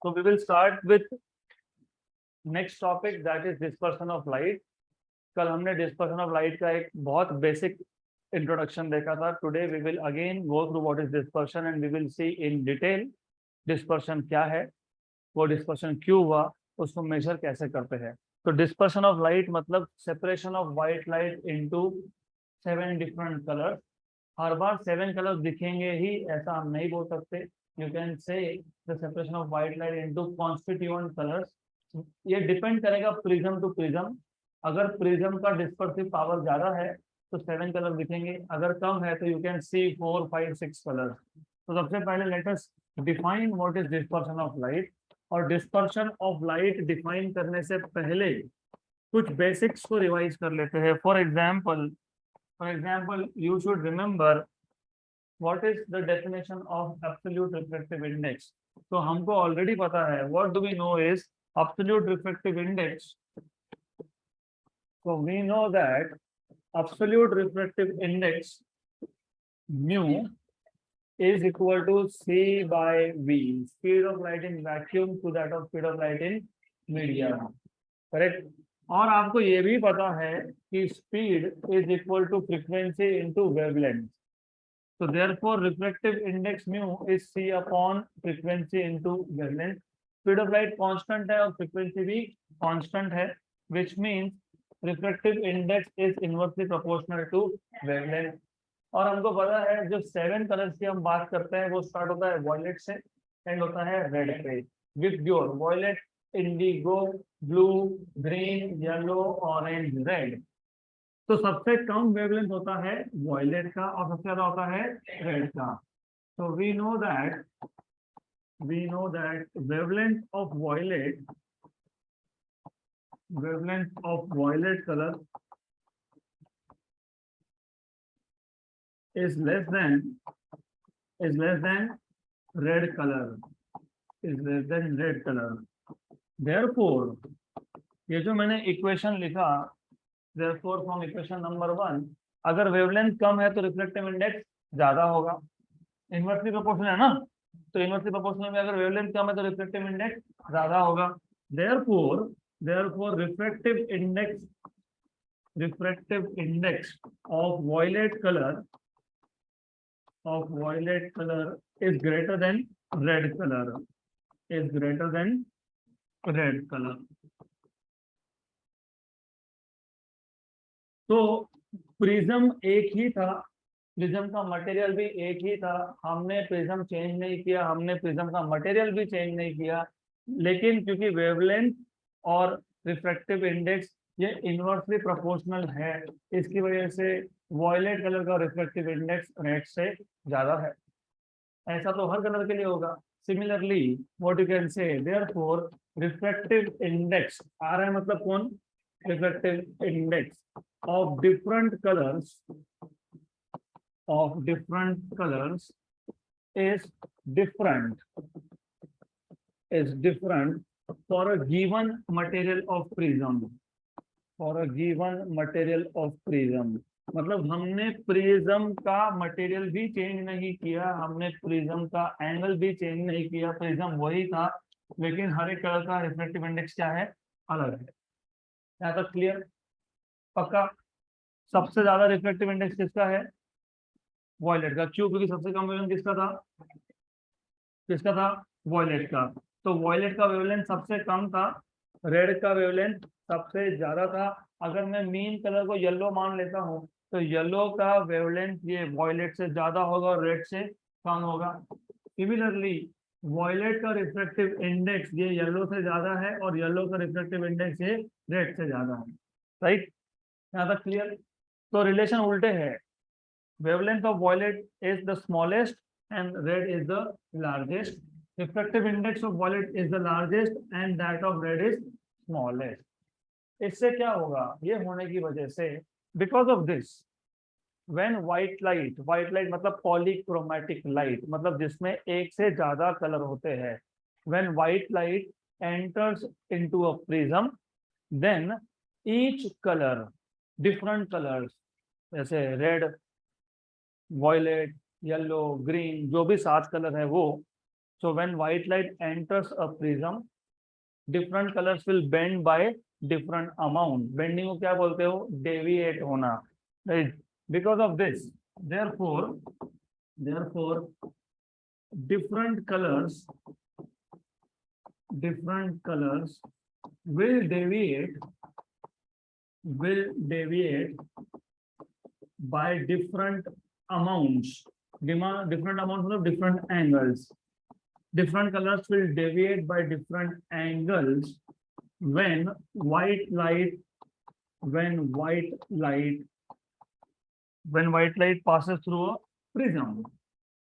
So we will start with next topic, that is dispersion of light. कल हमने dispersion of light का एक बहुत basic introduction देखा था. Today we will again go through what is dispersion and we will see in detail dispersion क्या है, वो dispersion क्यों हुआ, उसको measure कैसे करते हैं. तो dispersion of light मतलब separation of white light into 7 different colors. Her bar 7 colours दिखेंगे ही ऐसा हम नहीं बोल सकते. यू कैन से the separation of white light into constituent colours. ये डिपेंड करेगा प्रिज्म टू प्रिज्म. अगर प्रिज्म का डिस्पर्सिव पावर ज्यादा है तो 7 कलर दिखेंगे, अगर कम है तो यू कैन सी 4, 5, 6 कलर्स. तो सबसे पहले let us define what is dispersion of light. और डिस्पर्शन ऑफ लाइट डिफाइन करने से पहले कुछ बेसिक्स को रिवाइज कर लेते हैं. For example, you should remember what is the definition of absolute refractive index. तो हमको already पता है. What do we know is absolute refractive index. So we know that absolute refractive index mu is equal to C by V, speed of light in vacuum to that of speed of light in medium. Correct? और आपको ये भी पता है कि speed is equal to frequency into wavelength. तो therefore refractive index mu is c upon frequency into wavelength. Speed of light constant है और फ्रीक्वेंसी भी कांस्टेंट है, which means refractive index is inversely proportional to wavelength. और हमको पता है जो 7 कलर्स की हम बात करते हैं वो स्टार्ट होता है वॉयलेट से एंड होता है रेड पे. With your violet, indigo, blue, green, yellow, orange, red. तो सबसे कम वेवलेंथ होता है वॉयलेट का और सबसे ज्यादा होता है रेड का. तो we know that wavelength of violet colour is less than red color. Therefore, ये जो मैंने इक्वेशन लिखा, therefore from equation number 1, अगर वेवलेंथ कम है तो रिफ्लेक्टिव इंडेक्स ज्यादा होगा. इनवर्सली प्रोपोर्शनल है ना, तो इनवर्सली प्रोपोर्शनल में अगर वेवलेंथ कम है तो रिफ्लेक्टिव इंडेक्स ज्यादा होगा. therefore refractive index of violet color is greater than red color. तो प्रिज्म एक ही था, प्रिज्म का मटेरियल भी एक ही था. हमने प्रिज्म चेंज नहीं किया, हमने प्रिज्म का मटेरियल भी चेंज नहीं किया. लेकिन क्योंकि वेवलेंथ और रिफ्रैक्टिव इंडेक्स ये इनवर्सली प्रोपोर्शनल है, इसकी वजह से वॉयलेट कलर का रिफ्रैक्टिव इंडेक्स रेड से ज्यादा है. ऐसा तो हर कलर के लिए होगा. Similarly what you can say, therefore refractive index आ रहा है मतलब कौन, refractive index of different colors is different for a given material of prism. मतलब हमने प्रिज्म का मटेरियल भी चेंज नहीं किया, हमने प्रिज्म का एंगल भी चेंज नहीं किया, प्रिज्म वही था, लेकिन हर एक कलर का रिफ्रैक्टिव इंडेक्स क्या है, अलग है. यहाँ तक क्लियर, पक्का. सबसे ज्यादा रिफ्लेक्टिव इंडेक्स किसका है, वॉयलेट का. क्यों, क्योंकि सबसे कम वेवलेंथ किसका था, वॉयलेट का. तो वॉयलेट का वेवलेंथ सबसे कम था, रेड का वेवलेंथ सबसे ज्यादा था. अगर मैं मीन कलर को येलो मान लेता हूँ तो येलो का वेवलेंथ ये वॉयलेट से ज्यादा होगा और रेड से कम होगा. सिमिलरली वॉयलेट का रिफ्लेक्टिव इंडेक्स ये येलो से ज्यादा है और येलो का रिफ्लेक्टिव इंडेक्स ये रेड से ज्यादा है. राइट, यहाँ तक क्लियर. तो रिलेशन उल्टे है. Wavelength of violet is the smallest and red is the largest. Refractive index of violet is the largest and that of red is smallest. इससे क्या होगा, ये होने की वजह से, because of this, when white light मतलब पॉलीक्रोमैटिक लाइट, मतलब जिसमें एक से ज्यादा कलर होते हैं, when white light enters into a prism, then each colour, different colours जैसे रेड, वॉयलेट, येलो, ग्रीन, जो भी 7 कलर है वो So when white light enters a prism, different colors will bend by different amount. Bending को क्या बोलते हो? Deviate होना, right? Because of this, therefore different colors will deviate by different amounts. Different amounts मतलब different angles. Different colors will deviate by different angles when white light passes through a prism.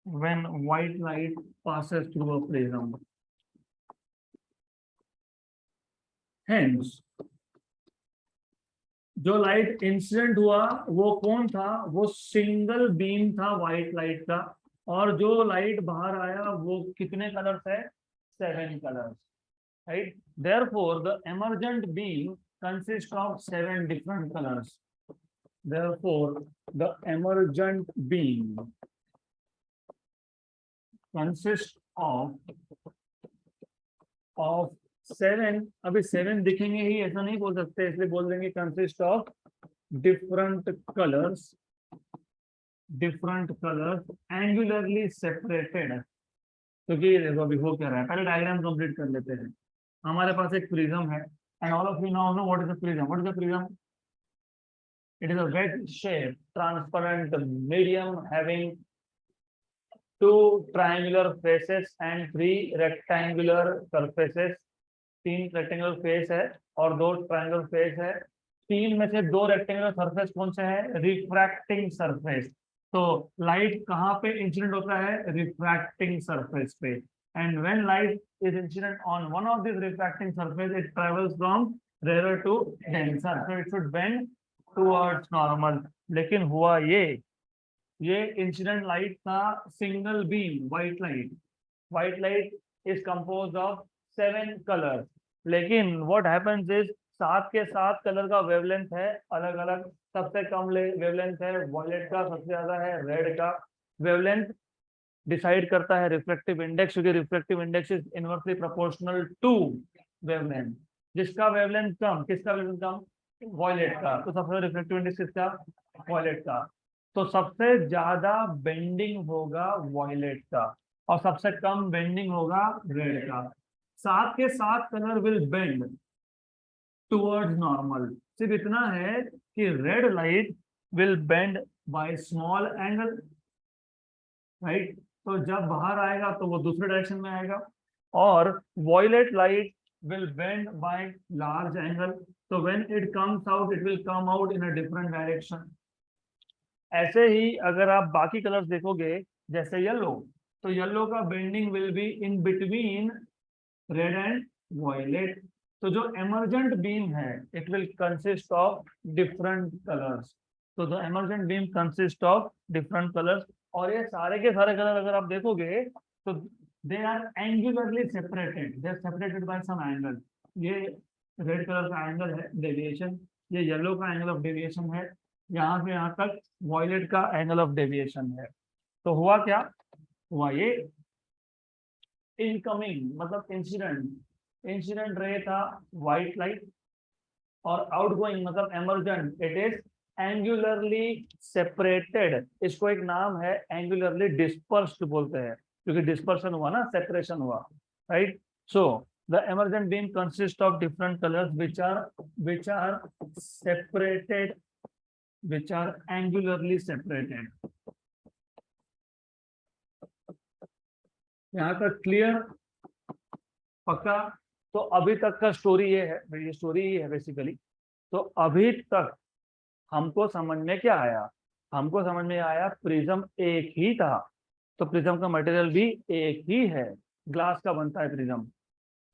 When white light passes through a prism. Hence, जो light incident हुआ वो कौन था? वो single beam था white light का, और जो लाइट बाहर आया वो कितने कलर्स है? 7 colours, right? Therefore the emergent beam consist of 7 different colours. Therefore the emergent beam consist of 7. अभी 7 दिखेंगे ही ऐसा नहीं बोल सकते, इसलिए बोल देंगे consist of different colours angularly separated. क्योंकि देखो अभी हो क्या रहा है, पहले डायग्राम कंप्लीट कर लेते हैं. हमारे पास एक प्रिज्म है, and all of you now know what is a prism. What is a prism? It is a wedge shaped transparent medium having 2 triangular faces and 3 rectangular surfaces. 3 rectangular face है और 2 triangular face है. 3 में से 2 rectangular surface कौन से है? Refracting surface. तो light कहाँ पे इंसिडेंट होता है? रिफ्रैक्टिंग सरफेस पे. And when light is incident on one of this refracting surface, it travels from rare to denser, so it should bend towards normal. लेकिन हुआ ये इंसिडेंट लाइट था single beam white light. White light is composed of 7 colour. लेकिन what happens is 7 के 7 colour का wavelength है अलग अलग. सबसे कम वेवलेंथ है वॉयलेट का, सबसे ज्यादा है रेड का. वेवलेंथ डिसाइड करता है रिफ्लेक्टिव इंडेक्स, क्योंकि reflective index is inversely proportional to wavelength. जिसका वेवलेंथ कम, किसका वेवलेंथ कम? वॉयलेट का. तो सबसे रिफ्लेक्टिव इंडेक्स किसका? वॉयलेट का. तो सबसे ज्यादा बेंडिंग होगा वॉयलेट का और सबसे कम बेंडिंग होगा रेड का. 7 के 7 colour will bend towards normal. सिर्फ इतना है कि red light will bend by small angle, right? तो जब बाहर आएगा तो वो दूसरे डायरेक्शन में आएगा. और violet light will bend by large angle. तो when it comes out, it will come out in a different direction. ऐसे ही अगर आप बाकी कलर्स देखोगे, जैसे येलो, तो येलो का bending will be in between red and violet. तो जो एमर्जेंट बीम है, it will consist of different colours. तो the emergent beam consist of different colours. और ये सारे के सारे कलर अगर आप देखोगे तो they are angularly separated, they are separated by some angle. ये रेड कलर का एंगल है डेविएशन, ये येलो का एंगल ऑफ डेविएशन है, यहाँ से यहाँ तक वॉयलेट का एंगल ऑफ डेविएशन है. तो हुआ क्या? हुआ ये इनकमिंग मतलब इंसिडेंट रे था व्हाइट लाइट, और आउटगोइंग मतलब एमर्जेंट, इट इज एंगुलरली सेपरेटेड. इसको एक नाम है एंगुलरली डिस्पर्स्ड बोलते हैं, क्योंकि डिस्पर्शन हुआ ना, सेपरेशन हुआ, right? So the emergent beam consist of different colours which are separated, which are angularly separated. यहाँ तक क्लियर? पक्का? तो अभी तक का स्टोरी ये है, ये स्टोरी ही है बेसिकली. तो अभी तक हमको समझ में क्या आया? हमको समझ में आया प्रिज्म एक ही था, तो प्रिज्म का मटेरियल भी एक ही है, ग्लास का बनता है प्रिज्म,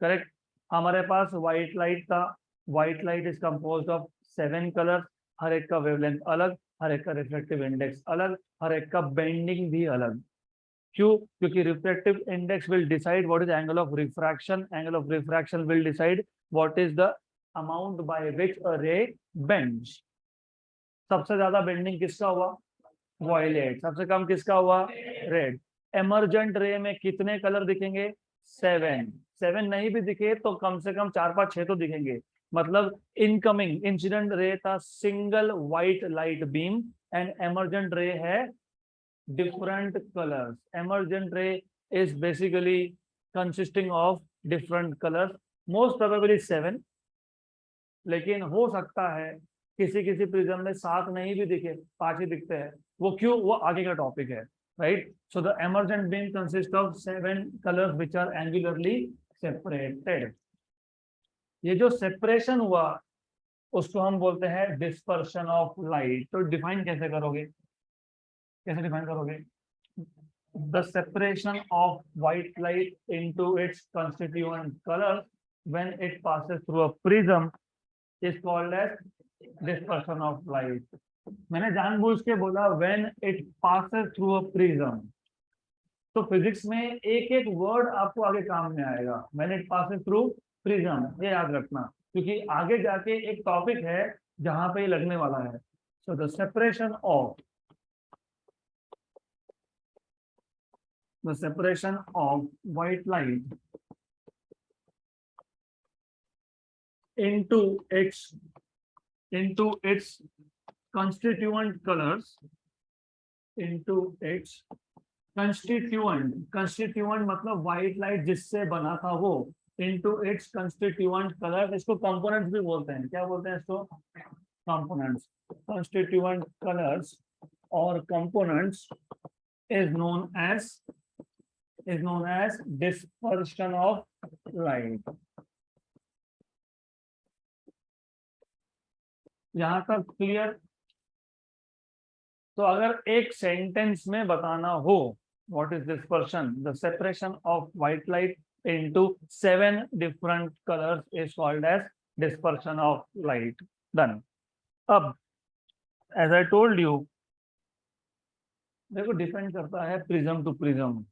करेक्ट? हमारे पास व्हाइट लाइट था. White light is composed of 7 colour, हर एक का वेवलेंथ अलग, हर एक का रिफ्लेक्टिव इंडेक्स अलग, हर एक का बेंडिंग भी अलग. क्यों? क्योंकि reflective index will decide what is angle of refraction, angle of refraction will decide what is the amount by which a ray bends. सबसे ज्यादा बेंडिंग किसका हुआ? वॉयलेट. सबसे कम किसका हुआ? रेड. एमर्जेंट रे में कितने कलर दिखेंगे? 7। 7 नहीं भी दिखे तो कम से कम 4 5 6 तो दिखेंगे। मतलब इनकमिंग इंसिडेंट रे था single white light beam and emergent रे है different colors. Emergent ray is basically consisting of different colors. Most probably 7, लेकिन हो सकता है किसी किसी प्रिज्म में 7 नहीं भी दिखे, 5 ही दिखते हैं। वो क्यों? वो आगे का टॉपिक है, right? So the emergent beam consist of 7 colours which are angularly separated. ये जो सेपरेशन हुआ उसको हम बोलते हैं डिस्पर्शन ऑफ लाइट। तो डिफाइन कैसे करोगे? कैसे डिफाइन करोगे? The separation of white light into its constituent colors when it passes through a prism is called as dispersion of light. मैंने जानबूझ के बोला when it passes through a prism, तो फिजिक्स में एक एक वर्ड आपको आगे काम में आएगा। when it passes through prism, ये याद रखना, क्योंकि आगे जाके एक टॉपिक है जहां पे ये लगने वाला है। so the separation of white light into its constituent colors, constituent मतलब white light जिससे बना था वो, into its constituent colors, इसको components भी बोलते हैं। क्या बोलते हैं इसको? components. Constituent colors or components is known as dispersion of light. यहां तक क्लियर? तो अगर एक सेंटेंस में बताना हो what is dispersion, the separation of white light into 7 different colours is called as dispersion of light. Done. अब as I told you, देखो डिपेंड करता है प्रिज्म टू प्रिज्म।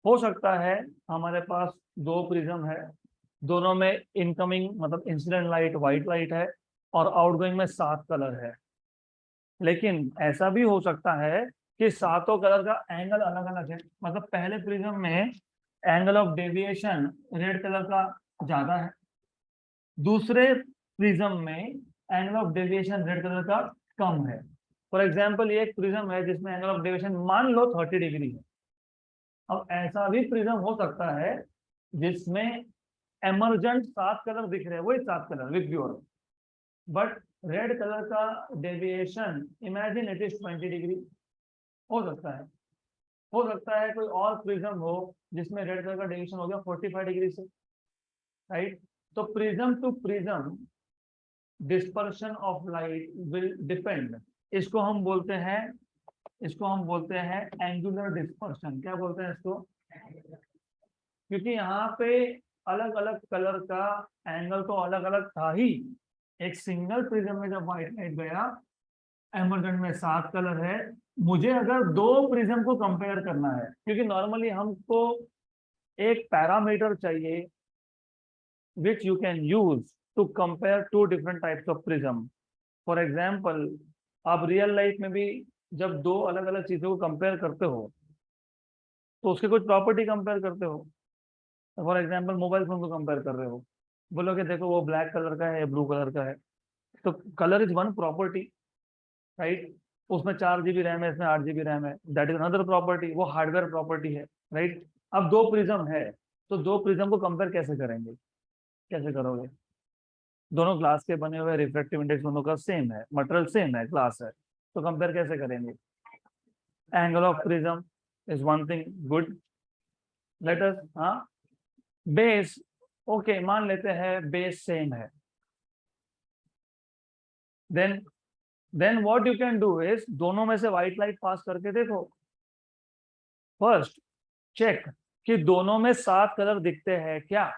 हो सकता है हमारे पास 2 प्रिज्म है, दोनों में इनकमिंग मतलब इंसिडेंट लाइट व्हाइट लाइट है और आउटगोइंग में 7 कलर है। लेकिन ऐसा भी हो सकता है कि 7 कलर का एंगल अलग अलग है। मतलब पहले प्रिज्म में angle of deviation red colour का ज्यादा है, दूसरे प्रिज्म में angle of deviation red colour का कम है। फॉर एग्जाम्पल ये एक प्रिज्म है जिसमें एंगल ऑफ डेविएशन मान लो 30 डिग्री है। अब ऐसा भी प्रिज्म हो सकता है जिसमें एमर्जेंट 7 कलर दिख रहे हैं, वही 7 colour with your, but red colour का deviation imagine it is 20 degree. हो सकता है कोई और प्रिज्म हो जिसमें रेड कलर का डेविएशन हो गया 45 डिग्री से, राइट? तो prism to prism dispersion of light will depend. इसको हम बोलते हैं एंगुलर डिस्पर्शन। क्या बोलते हैं इसको? क्योंकि यहाँ पे अलग अलग कलर का एंगल तो अलग अलग था ही। एक सिंगल प्रिज्म में जब व्हाइट लाइट गया, एमर्जेंट में 7 कलर है, मुझे अगर 2 प्रिज्म को कंपेयर करना है, क्योंकि नॉर्मली हमको एक पैरामीटर चाहिए which you can use to compare 2 different types of prism. For example, आप रियल लाइफ में भी जब 2 अलग अलग चीजों को कंपेयर करते हो तो उसके कुछ प्रॉपर्टी कंपेयर करते हो। फॉर एग्जाम्पल मोबाइल फोन को कंपेयर कर रहे हो, बोलोगे देखो वो ब्लैक कलर का है, ब्लू कलर का है, तो colour is one property, right? उसमें 4 GB रैम है, इसमें 8 GB रैम है, दैट इज अनदर प्रॉपर्टी, वो हार्डवेयर प्रॉपर्टी है, राइट? अब 2 प्रिज्म है तो 2 प्रिज्म को कंपेयर कैसे करेंगे? कैसे करोगे? दोनों ग्लास के बने हुए, रिफ्रैक्टिव इंडेक्स दोनों का सेम है, मटेरियल सेम है, ग्लास है, तो कंपेयर कैसे करेंगे? Angle of prism is one thing, good. Let us, हाँ, बेस, ओके, मान लेते हैं बेस सेम है, then what you can do is दोनों में से व्हाइट लाइट पास करके देखो। फर्स्ट चेक कि दोनों में 7 कलर दिखते हैं क्या।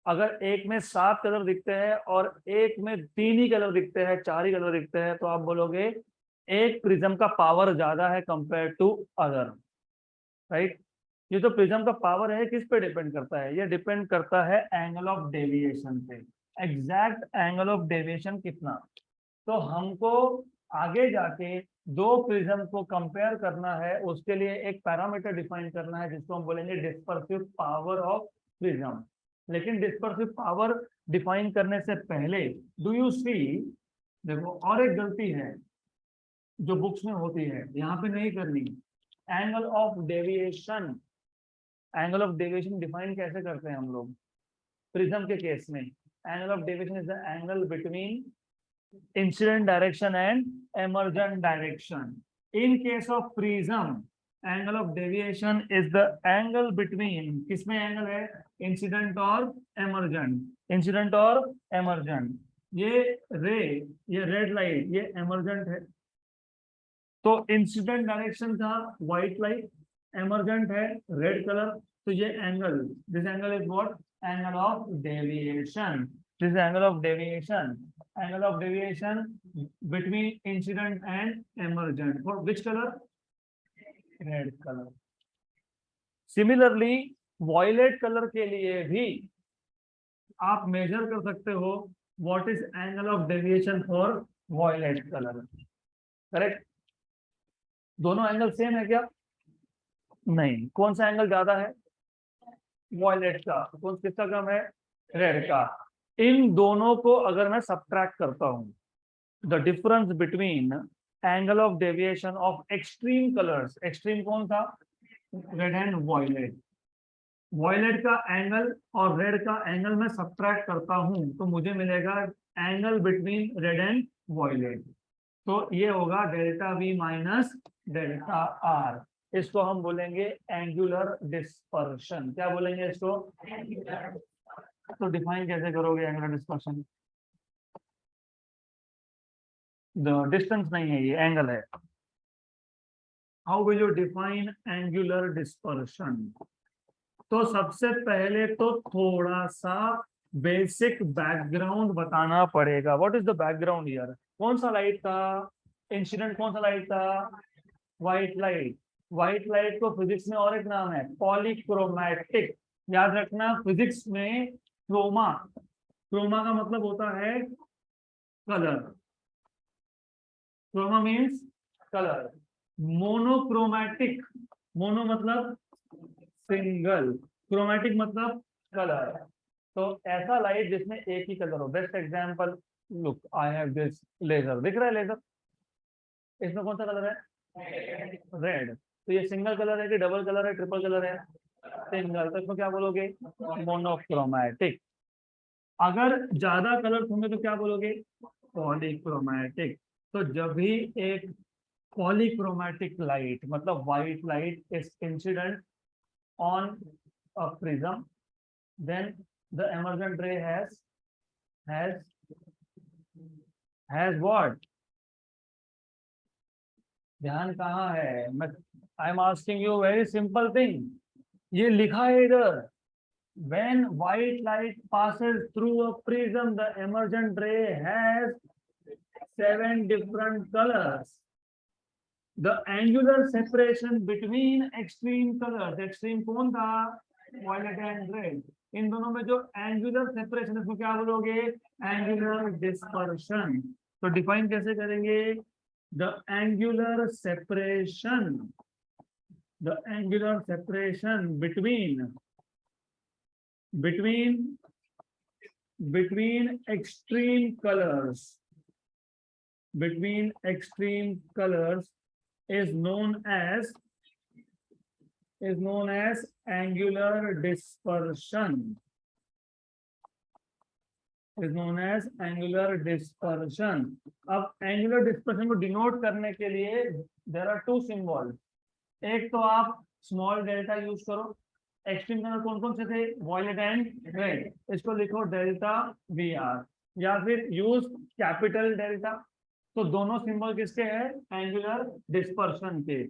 अगर एक में 7 कलर दिखते हैं और एक में 3 ही कलर दिखते हैं, 4 ही कलर दिखते हैं, तो आप बोलोगे एक प्रिज्म का पावर ज्यादा है कंपेयर टू अदर, राइट? ये जो प्रिज्म का पावर है किस पे डिपेंड करता है? ये डिपेंड करता है एंगल ऑफ डेविएशन पे। एग्जैक्ट एंगल ऑफ डेविएशन कितना? तो हमको आगे जाके दो प्रिज्म को कंपेयर करना है, उसके लिए एक पैरामीटर डिफाइन करना है जिसको हम बोलेंगे डिस्पर्सिव पावर ऑफ प्रिज्म। लेकिन डिस्पर्सिव पावर डिफाइन करने से पहले डू यू सी, देखो और एक गलती है जो बुक्स में होती है, यहाँ पे नहीं करनी। Angle of deviation, angle of deviation define कैसे करते हैं हम लोग प्रिज्म के केस में? Angle of deviation is the angle between incident direction and emergent direction. In case of prism, angle of deviation is the angle between, किसमें angle है? Incident और emergent, इंसिडेंट और emergent। ये रे, ये रेड लाइट, ये emergent है, तो इंसिडेंट डायरेक्शन था व्हाइट लाइट, emergent है रेड कलर, तो ये angle, this angle is what? Angle of deviation. This angle of deviation, angle of deviation between incident and emergent for which color? Red color. Similarly, violet color के लिए भी आप major कर सकते हो what is angle of deviation for violet color. Correct? दोनों angle same है क्या? नहीं। कौन सा एंगल ज्यादा है? वॉयलेट का। कौन किसका कम है? रेड का। इन दोनों को अगर मैं सब्ट्रैक्ट करता हूं, the difference between angle of deviation of extreme colours, extreme कौन था? Red and violet. वॉयलेट का एंगल और रेड का एंगल मैं सब्ट्रैक्ट करता हूं तो मुझे मिलेगा angle between red and violet, तो ये होगा delta V minus delta R. इसको हम बोलेंगे एंगुलर डिस्पर्शन। क्या बोलेंगे इसको? तो डिफाइन कैसे करोगे एंगुलर डिस्पर्शन? डिस्टेंस नहीं है, ये एंगल है। How will you define angular dispersion? तो सबसे पहले तो थोड़ा सा बेसिक बैकग्राउंड बताना पड़ेगा। What is the background here? कौन सा लाइट था इंसिडेंट? कौन सा लाइट था? White light. व्हाइट लाइट को फिजिक्स में और एक नाम है पॉलीक्रोमैटिक। याद रखना, फिजिक्स में क्रोमा, क्रोमा का मतलब होता है colour. Chroma means colour. Monochromatic, mono मतलब सिंगल, क्रोमैटिक मतलब कलर। तो ऐसा लाइट जिसमें एक ही कलर हो। Best example, look I have this laser, दिख रहा है लेजर? इसमें कौन सा कलर है? रेड। तो ये सिंगल कलर है कि डबल कलर है, ट्रिपल कलर है? सिंगल। तो इसको क्या बोलोगे? मोनोक्रोमैटिक। अगर ज्यादा कलर होंगे तो क्या बोलोगे? पॉलीक्रोमैटिक। तो जब भी एक पॉलीक्रोमैटिक लाइट मतलब white light is incident on a prism, then the emergent ray has what? ध्यान कहाँ है? मैं I am asking you very simple thing. ये लिखा है इधर, when white light passes through a prism the emergent ray has 7 different colors. The angular separation between extreme colors, extreme कौन था? Violet and red। इन दोनों में जो एंगुलर सेपरेशन, इसको क्या बोलोगे? Angular dispersion. तो डिफाइन कैसे करेंगे? The angular separation, the angular separation between extreme colors, between extreme colors is known as angular dispersion, is known as angular dispersion। अब angular dispersion को डिनोट करने के लिए there are two symbols। एक तो आप स्मॉल डेल्टा यूज करो। Extreme colour कौन कौन से थे? Violet and red. इसको लिखो डेल्टा वी आर, या फिर यूज कैपिटल डेल्टा। तो दोनों सिंबल किसके हैं? एंगुलर डिस्पर्शन के।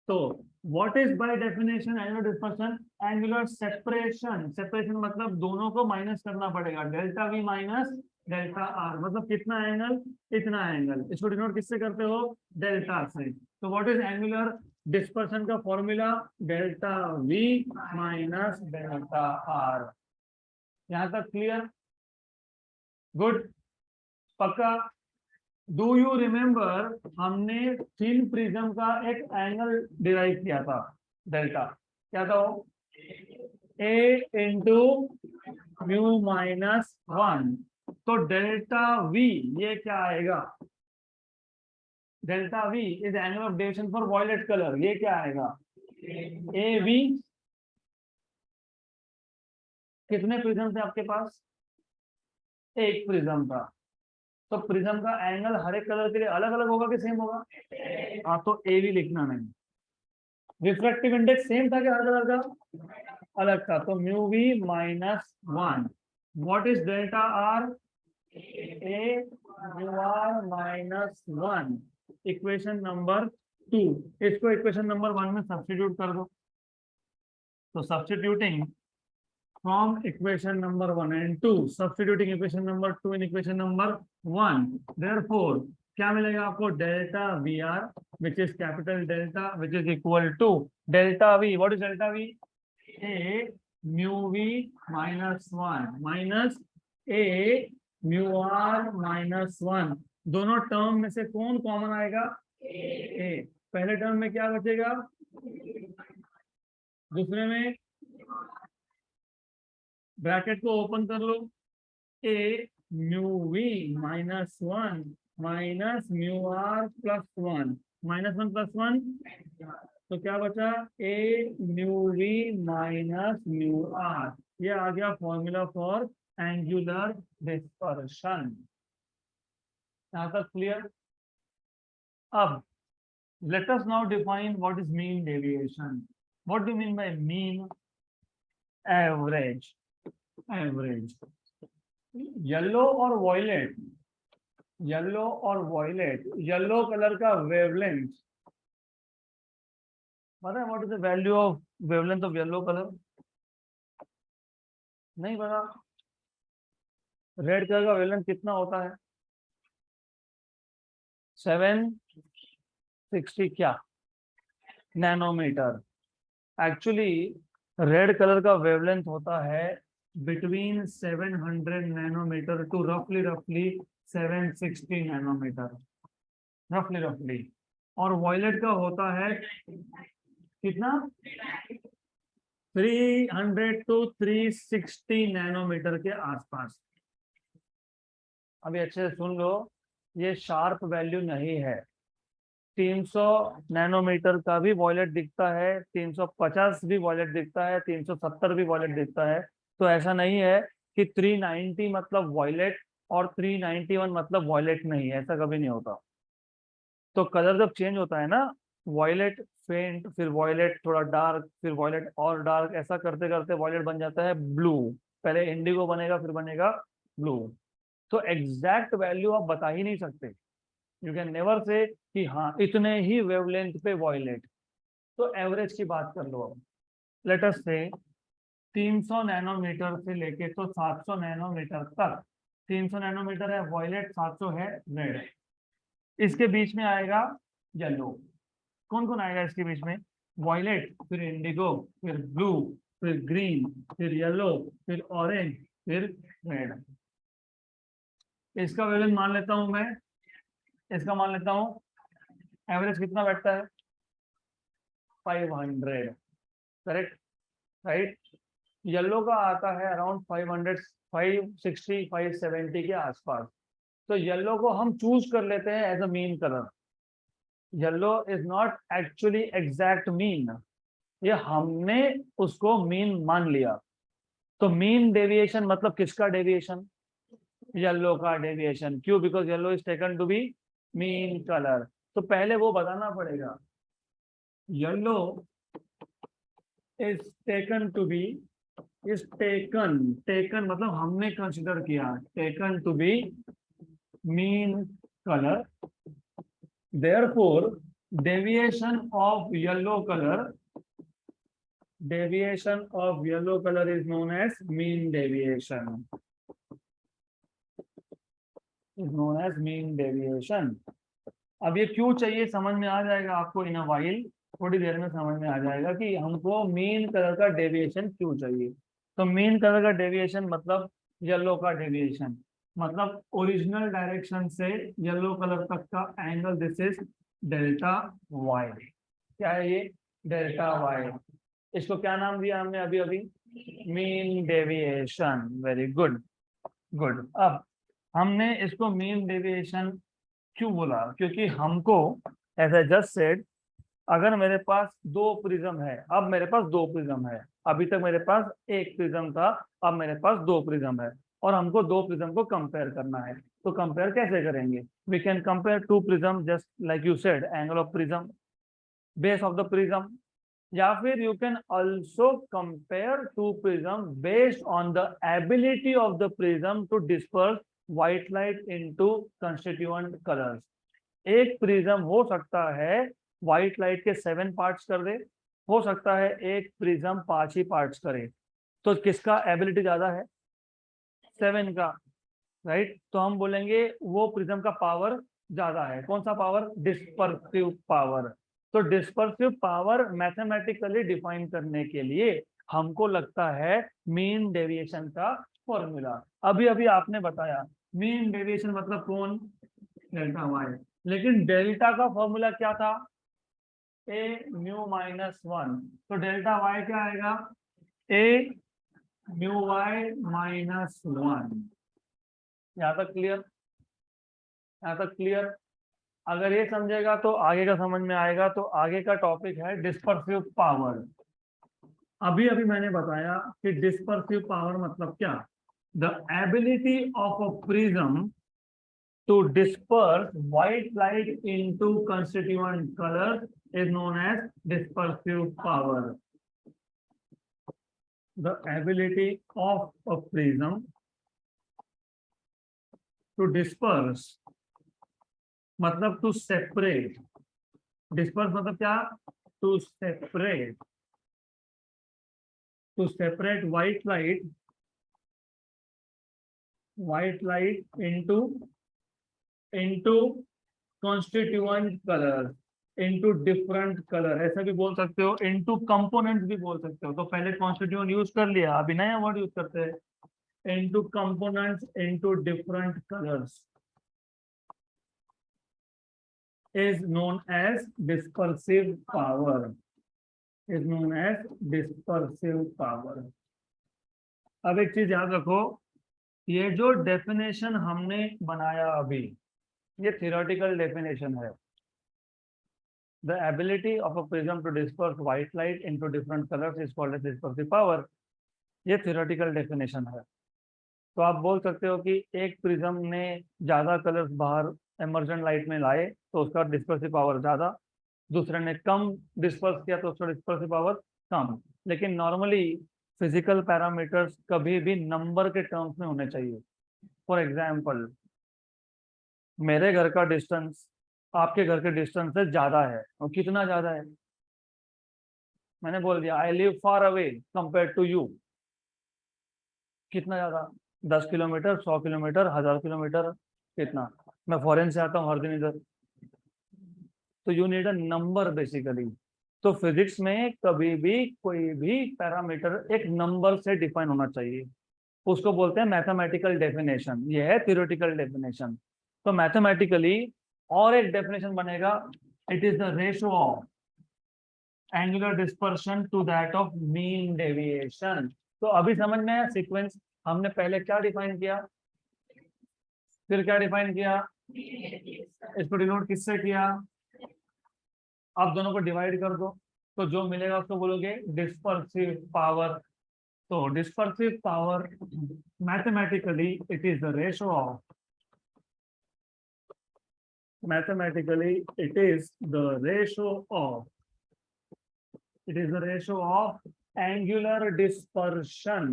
तो what is by definition angular dispersion? Angular separation. Separation मतलब दोनों को माइनस करना पड़ेगा, delta V minus delta R. मतलब कितना एंगल? इतना एंगल। इसको डिनोट किससे करते हो? डेल्टा से। तो व्हाट इज एंगुलर डिस्पर्शन का formula? Delta V minus delta are. यहां तक क्लियर? गुड, पक्का? डू यू रिमेम्बर हमने थिन प्रिज्म का एक एंगल डिराइव किया था, डेल्टा क्या था वो, A into mu minus one. तो डेल्टा वी ये क्या आएगा, delta V is angle of deviation for violet colour, ये क्या आएगा, ए वी। कितने प्रिज्म थे आपके पास, एक प्रिज्म था, तो प्रिज्म का एंगल हर एक कलर के लिए अलग अलग होगा कि सेम होगा, हाँ तो ए वी लिखना नहीं। रिफ्रैक्टिव इंडेक्स सेम था क्या हर कलर का, अलग था, तो mu we minus one. What is delta R, A mu R minus one. Equation number 2, इसको इक्वेशन नंबर 1 में सब्स्टिट्यूट कर दो। तो substituting from equation number 1 and 2, substituting equation number 2 in equation number 1, therefore क्या मिलेगा आपको, delta V R which is capital delta which is equal to delta V, what is delta V, A mu we minus one minus A mu R minus one. दोनों term में से कौन common आएगा, ए। पहले term में क्या बचेगा, दूसरे में ब्रैकेट को ओपन कर लो, a mu we minus one minus mu r plus one, minus one plus one, तो क्या बचा, a mu we minus mu r. ये आ गया फॉर्मूला फॉर एंगुलर डिस्पर्शन। यहाँ तक क्लियर। अब let us now define what is mean deviation. What do you mean by mean? Average. Average. Yellow और वॉयलेट, येलो और वॉयलेट, येलो कलर का wavelength पता है, what is the value of wavelength of yellow colour, नहीं पता। Red colour का wavelength कितना होता है, 760 क्या नैनोमीटर। एक्चुअली रेड कलर का वेवलेंथ होता है बिटवीन 700 नैनोमीटर टू रफली 760 नैनोमीटर, रफली। और वॉयलेट का होता है कितना, 300 टू 360 नैनोमीटर के आसपास। अभी अच्छे से सुन लो, ये शार्प वैल्यू नहीं है। 300 नैनोमीटर का भी वॉयलेट दिखता है, 350 भी वॉयलेट दिखता है, 370 भी वॉयलेट दिखता है। तो ऐसा नहीं है कि 390 मतलब वॉयलेट और 391 मतलब वॉयलेट नहीं है, ऐसा कभी नहीं होता। तो कलर जब चेंज होता है ना, वॉयलेट फेंट, फिर वॉयलेट थोड़ा डार्क, फिर वॉयलेट और डार्क, ऐसा करते करते वॉयलेट बन जाता है ब्लू। पहले इंडिगो बनेगा फिर बनेगा ब्लू। तो एग्जैक्ट वैल्यू आप बता ही नहीं सकते, यू कैन नेवर से कि हाँ इतने ही वेवलेंथ पे वॉयलेट। तो एवरेज की बात कर लो। अब लेट अस से 300 नैनोमीटर से लेके तो 700 नैनोमीटर तक, 300 नैनोमीटर है वॉयलेट, 700 है रेड। इसके बीच में आएगा येलो। कौन कौन आएगा इसके बीच में, वॉयलेट, फिर इंडिगो, फिर ब्लू, फिर ग्रीन, फिर येलो, फिर ऑरेंज, फिर रेड। इसका वेवलेंथ मान लेता हूं मैं, इसका मान लेता हूं, एवरेज कितना बैठता है 500, करेक्ट, राइट। येलो का आता है अराउंड 500, 560, 570 के आसपास। तो येलो को हम चूज कर लेते हैं as a mean colour. Yellow is not actually exact mean, ये हमने उसको मीन मान लिया। तो मीन डेविएशन मतलब किसका डेविएशन, येलो का डेविएशन। क्यों, because yellow is taken to be mean colour. तो पहले वो बताना पड़ेगा, yellow is taken to be, is taken, taken मतलब हमने कंसिडर किया, taken to be mean colour. Therefore, deviation of yellow color, deviation of yellow color is known as mean deviation. Is known as mean deviation. अब ये क्यों चाहिए समझ में आ जाएगा आपको इन अ वाइल, थोड़ी देर में समझ में आ जाएगा कि हमको मीन कलर का डेविएशन क्यों चाहिए। तो मीन कलर का डेविएशन मतलब येलो का डेविएशन। मतलब ओरिजिनल डायरेक्शन से येलो कलर तक का angle, this is delta Y. क्या है ये? Delta Y. इसको क्या नाम दिया हमने अभी अभी? Mean deviation. Very good, good. अब हमने इसको मीन डेविएशन क्यों बोला? क्योंकि हमको, एज आई जस्ट सेड, अगर मेरे पास दो प्रिज्म है, अब मेरे पास दो प्रिज्म है, अभी तक मेरे पास एक प्रिज्म था, अब मेरे पास दो प्रिज्म है, और हमको दो प्रिज्म को कंपेयर करना है। तो कंपेयर कैसे करेंगे? We can compare two prism just like you said, angle of prism, base of the prism, या फिर you can also compare two prism based on the ability of the prism to disperse white light into constituent colours. एक prism हो सकता है white light के 7 parts कर दे, हो सकता है एक प्रिज्म 5 ही पार्ट्स करे। तो किसका एबिलिटी ज्यादा है? 7 का, राइट। तो हम बोलेंगे वो प्रिज्म का पावर ज्यादा है। कौन सा पावर? Dispersive power. तो डिस्पर्सिव पावर मैथमेटिकली डिफाइन करने के लिए हमको लगता है मीन डेविएशन का फॉर्मूला। अभी अभी आपने बताया मीन डेविएशन मतलब कौन? Delta Y. लेकिन डेल्टा का फॉर्मूला क्या था? A mu minus 1। तो डेल्टा वाई क्या आएगा? A mu Y minus 1। यहाँ तक क्लियर? यहाँ तक क्लियर? अगर ये समझेगा तो आगे का समझ में आएगा। तो आगे का टॉपिक है डिस्पर्सिव पावर। अभी अभी मैंने बताया कि डिस्पर्सिव पावर मतलब क्या? The ability of a prism to disperse white light into constituent colors is known as dispersive power. The ability of a prism to disperse मतलब to separate, disperse मतलब क्या? To separate white light into constituent colors, into different color, ऐसा भी बोल सकते हो, into components भी बोल सकते हो। तो पहले constituent यूज कर लिया, अभी नया वर्ड यूज करते हैं, into components into different colors is known as dispersive power, is known as dispersive power। अब एक चीज याद रखो, ये जो डेफिनेशन हमने बनाया अभी, ये थियोरेटिकल डेफिनेशन है। The ability of a prism to disperse white light into different colors is called as dispersive power। ये theoretical definition है। तो आप बोल सकते हो कि एक प्रिज्म ने ज्यादा कलर्स बाहर एमर्जेंट लाइट में लाए तो उसका डिस्पर्सिव पावर ज्यादा, दूसरे ने कम डिस्पर्स किया तो उसका डिस्पर्सिव पावर कम। लेकिन नॉर्मली फिजिकल पैरामीटर्स कभी भी नंबर के टर्म्स में होने चाहिए। फॉर एग्जाम्पल, मेरे घर का डिस्टेंस आपके घर के डिस्टेंस से ज्यादा है, और कितना ज्यादा है? मैंने बोल दिया I live far away compare to you. कितना ज्यादा? 10 किलोमीटर, 100 किलोमीटर, 1000 किलोमीटर, कितना? मैं फॉरेन से आता हूँ हर दिन इधर। तो you need a number basically. तो फिजिक्स में कभी भी कोई भी पैरामीटर एक नंबर से डिफाइन होना चाहिए, उसको बोलते हैं मैथमेटिकल डेफिनेशन। ये है थ्योरेटिकल डेफिनेशन। तो मैथमेटिकली और एक डेफिनेशन बनेगा, it is the ratio of angular dispersion to that of mean deviation. तो अभी समझ में आया सीक्वेंस? हमने पहले क्या डिफाइन किया, फिर क्या डिफाइन किया, इसको डिनोट किससे किया? आप दोनों को डिवाइड कर दो तो जो मिलेगा उसको बोलोगे डिस्पर्सिव पावर। तो dispersive power mathematically it is the ratio of, mathematically it is the ratio of, it is the ratio of angular dispersion,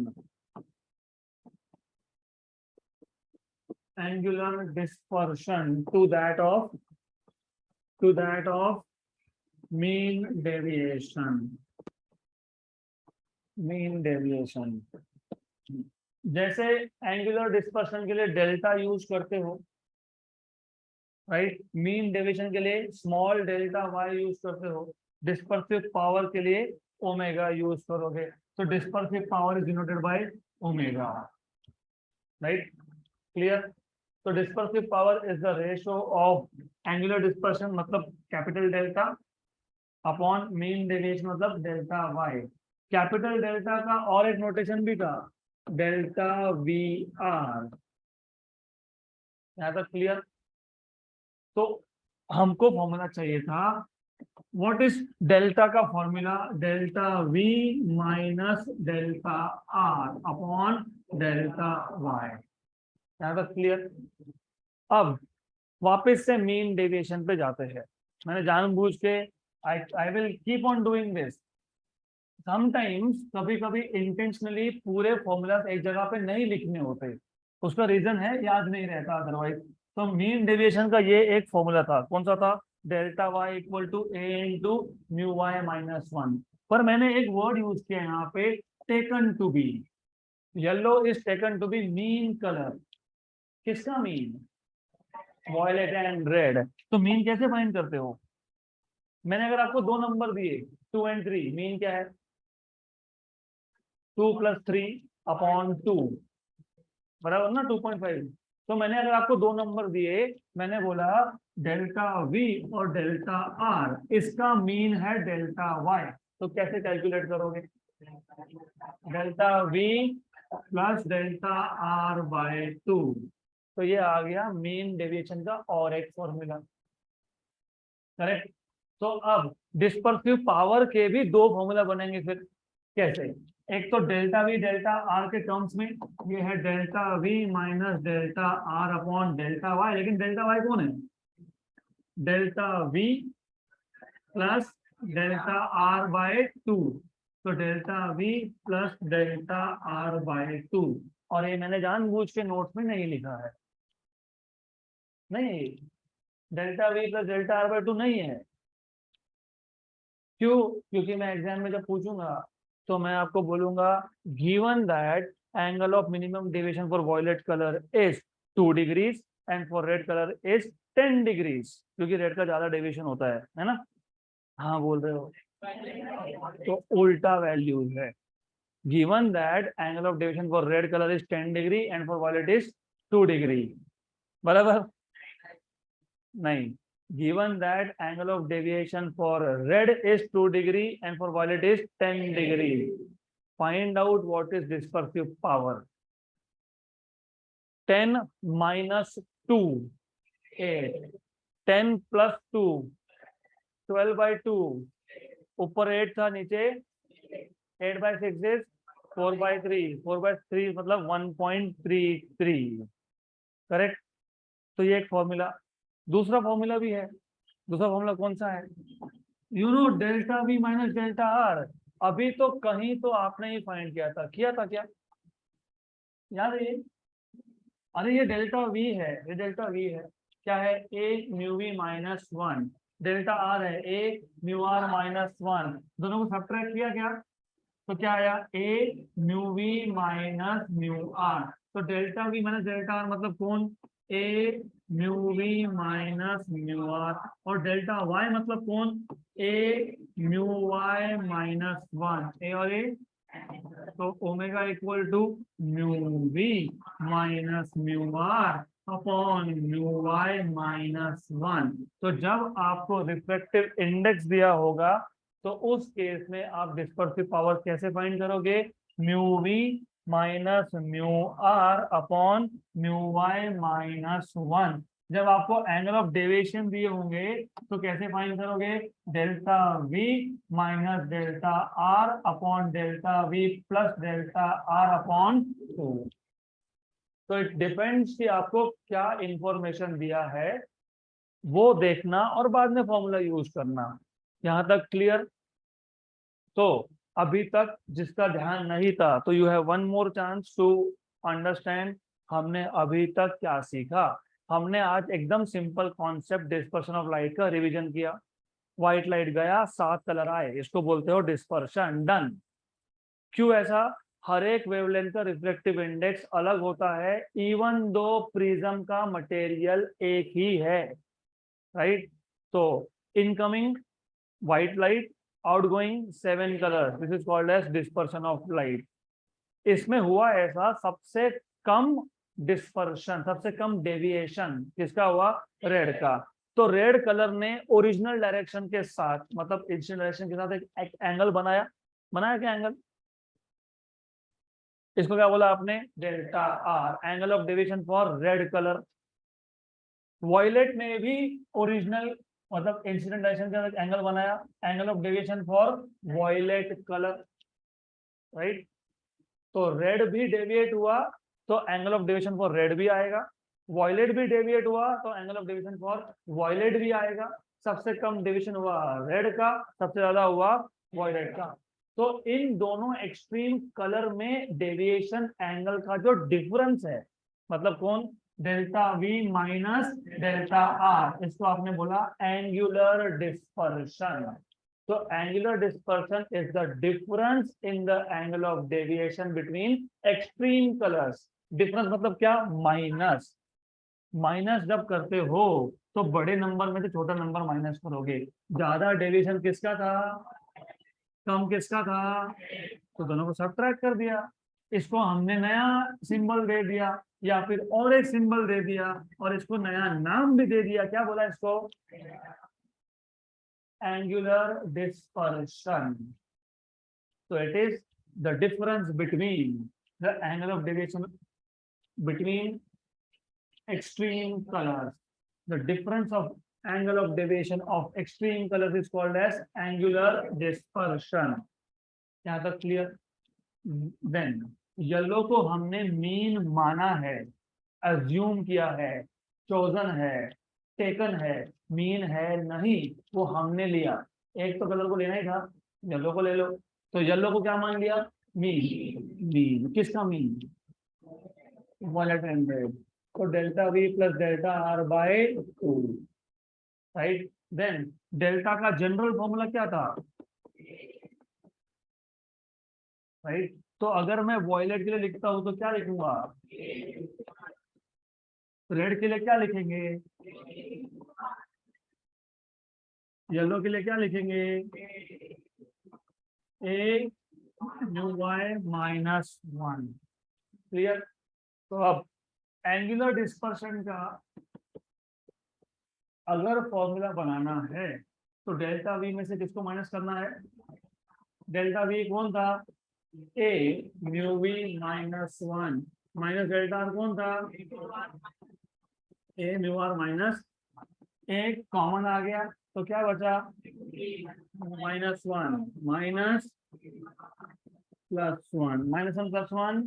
angular dispersion to that of mean deviation, mean deviation। जैसे angular dispersion के लिए delta use करते हो, right, mean deviation के लिए small delta Y use करते हो, dispersive power के लिए ओमेगा यूज करोगे। तो dispersive power is denoted by omega, right. Clear? तो dispersive power is the ratio of angular dispersion मतलब capital delta upon mean deviation मतलब डेल्टा वाई। कैपिटल डेल्टा का और एक नोटेशन भी था, डेल्टा वी आर। यहाँ तक क्लियर? तो हमको फॉर्मूला चाहिए था, व्हाट इज डेल्टा का formula? Delta V minus delta R upon delta Y. यहाँ तक क्लियर? अब वापस से मीन डेविएशन पे जाते हैं। मैंने जानबूझ के I will keep on doing this sometimes, कभी कभी इंटेंशनली पूरे फॉर्मूलाज एक जगह पे नहीं लिखने होते, उसका रीजन है याद नहीं रहता अदरवाइज। तो मीन डेविएशन का ये एक फॉर्मूला था, कौन सा था? Delta Y equal to A into mu Y minus one. पर मैंने एक वर्ड यूज किया यहाँ पे, taken to be. Yellow is taken to be mean colour. किसका मीन? Violet and red. तो मीन कैसे फाइंड करते हो? मैंने अगर आपको दो नंबर दिए 2 and 3, मीन क्या है? 2 + 3 अपॉन 2 बराबर ना 2.5। तो मैंने अगर आपको दो नंबर दिए, मैंने बोला डेल्टा वी और डेल्टा आर, इसका मीन है डेल्टा वाई। तो कैसे कैलकुलेट करोगे? Delta V plus delta R by 2। तो ये आ गया मीन डेविएशन का और एक फॉर्मूला। करेक्ट? तो अब डिस्पर्सिव पावर के भी दो फॉर्मूला बनेंगे फिर। कैसे? एक तो डेल्टा वी डेल्टा आर के टर्म्स में, ये है delta V minus delta R upon delta Y. लेकिन डेल्टा वाई कौन है? Delta V plus delta R by 2। तो delta V plus delta R by 2। और ये मैंने जानबूझ के नोट्स में नहीं लिखा है, नहीं, delta V plus delta R by 2 नहीं है। क्यों? क्योंकि मैं एग्जाम में जब पूछूंगा तो मैं आपको बोलूंगा given that angle of minimum deviation for violet colour is 2 degrees and for red colour is 10 degrees, क्योंकि रेड का ज्यादा डेविएशन होता है ना? हाँ बोल रहे हो? तो उल्टा वैल्यूज है। Given that angle of deviation for red colour is 10 degree and for violet is 2 degree, बराबर? नहीं, given that angle of deviation for red is 2 degree and for violet is 10 degree, find out what is dispersive power. 10 minus 2 8, 10 plus 2 12 by 2, ऊपर 8 था, नीचे 8 by 6 is 4 by 3, 4 by 3 मतलब 1.33। Correct? तो ये एक formula. दूसरा फॉर्मूला भी है। दूसरा फॉर्मूला कौन सा है? You know delta V minus delta are. अभी तो कहीं तो आपने ही फाइंड किया था क्या? याद है ये? अरे ये डेल्टा वी है, ये डेल्टा वी है। क्या है? A mu we minus one. Delta R है A mu R minus one. दोनों को सब्ट्रैक्ट किया क्या? तो क्या आया? A mu we minus mu R. तो delta V minus delta R मतलब कौन? A mu we minus mu R. और डेल्टा वाई मतलब कौन? A mu Y minus one. A और ए, तो omega equal to mu we minus mu R upon mu Y minus one. तो जब आपको रिफ्लेक्टिव इंडेक्स दिया होगा तो उस केस में आप डिस्पर्सिव पावर कैसे फाइंड करोगे? Mu we minus mu R upon mu Y minus one. जब आपको एंगल ऑफ डेविएशन दिए होंगे तो कैसे फाइंड करोगे? Delta V minus delta R upon delta V plus delta R upon 2। तो इट डिपेंड्स कि आपको क्या इंफॉर्मेशन दिया है वो देखना और बाद में फॉर्मूला यूज करना। यहाँ तक क्लियर? तो अभी तक जिसका ध्यान नहीं था, तो you have one more chance to understand हमने अभी तक क्या सीखा। हमने आज एकदम simple concept dispersion of light का रिवीजन किया। व्हाइट लाइट गया, 7 कलर आए, इसको बोलते हो डिस्पर्शन। डन। क्यों ऐसा? हर एक वेवलेंथ का रिफ्लेक्टिव इंडेक्स अलग होता है, इवन दो प्रिज्म का मटेरियल एक ही है, राइट? तो incoming white light, outgoing 7 colour, this is called as dispersion of light. इसमें हुआ ऐसा, सबसे कम डिस्पर्शन, सबसे कम डेविएशन किसका हुआ? रेड का। तो रेड कलर ने ओरिजिनल डायरेक्शन के साथ, मतलब इंसिडेंट डायरेक्शन के साथ एक एंगल बनाया। बनाया क्या एंगल? इसको क्या बोला आपने? Delta R, angle of deviation for red colour. Violet ने भी ओरिजिनल, मतलब इंसिडेंट डायरेक्शन के साथ एंगल बनाया, angle of deviation for violet colour, right. तो रेड भी डेविएट हुआ तो angle of deviation for red भी आएगा, वॉयलेट भी डेविएट हुआ तो angle of deviation for violet भी आएगा। सबसे कम डेविएशन हुआ रेड का, सबसे ज्यादा हुआ वॉयलेट का। तो इन दोनों एक्सट्रीम कलर में डेविएशन एंगल का जो डिफरेंस है, मतलब कौन? Delta V minus delta R, इसको आपने बोला angular dispersion. So angular dispersion is the difference in the angle of deviation between extreme colors. Difference मतलब क्या? माइनस। माइनस जब करते हो तो बड़े नंबर में से छोटा नंबर माइनस करोगे। ज्यादा डेविएशन किसका था? कम किसका था? तो दोनों को सब्ट्रैक्ट कर दिया। इसको हमने नया सिंबल दे दिया या फिर और एक सिंबल दे दिया और इसको नया नाम भी दे दिया। क्या बोला इसको? Angular dispersion. So it is the difference between the angle of deviation between extreme colors. The difference of angle of deviation of extreme colors is called as angular dispersion. यहाँ तक clear? Then yellow को हमने mean माना है, assume किया है, chosen है, taken है, मीन है नहीं, वो हमने लिया। एक तो कलर को लेना ही था, येलो को ले लो। तो येलो को क्या मान लिया? मीन। मीन किसका? Mean violet and red. तो delta V plus delta R by 2, right. Then delta का जनरल फॉर्मूला क्या था? राइट। तो अगर मैं वॉयलेट के लिए लिखता हूं तो क्या लिखूंगा? रेड के लिए क्या लिखेंगे? येलो के लिए क्या लिखेंगे? A mu Y minus 1। Clear? तो अब एंगुलर डिस्पर्शन का अगर फॉर्मूला बनाना है तो डेल्टा वी में से किसको माइनस करना है? डेल्टा वी कौन था? A mu we minus 1 minus delta R कौन था? ए म्यू आर माइनस, एक कॉमन आ गया तो क्या बचा? -1 माइनस +1 -1 +1।